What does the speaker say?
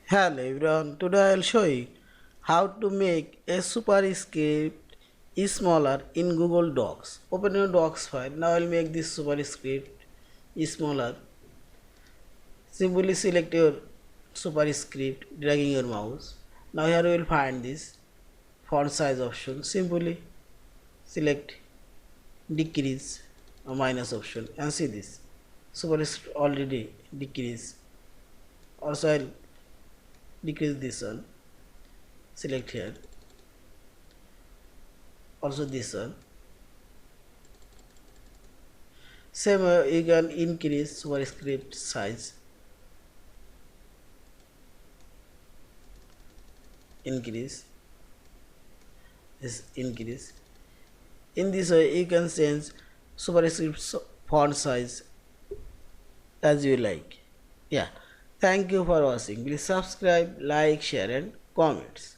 Hello everyone, today I'll show you how to make a superscript smaller in Google Docs. Open your Docs file. Now I'll make this superscript smaller. Simply select your superscript, dragging your mouse. Now here you will find this font size option. Simply select decrease or minus option and see this superscript already decrease. Also I'll decrease this one. Select here, also this one. Same you can increase superscript size, increase in this way you can change superscript font size as you like. Yeah, thank you for watching. Please subscribe, like, share and comments.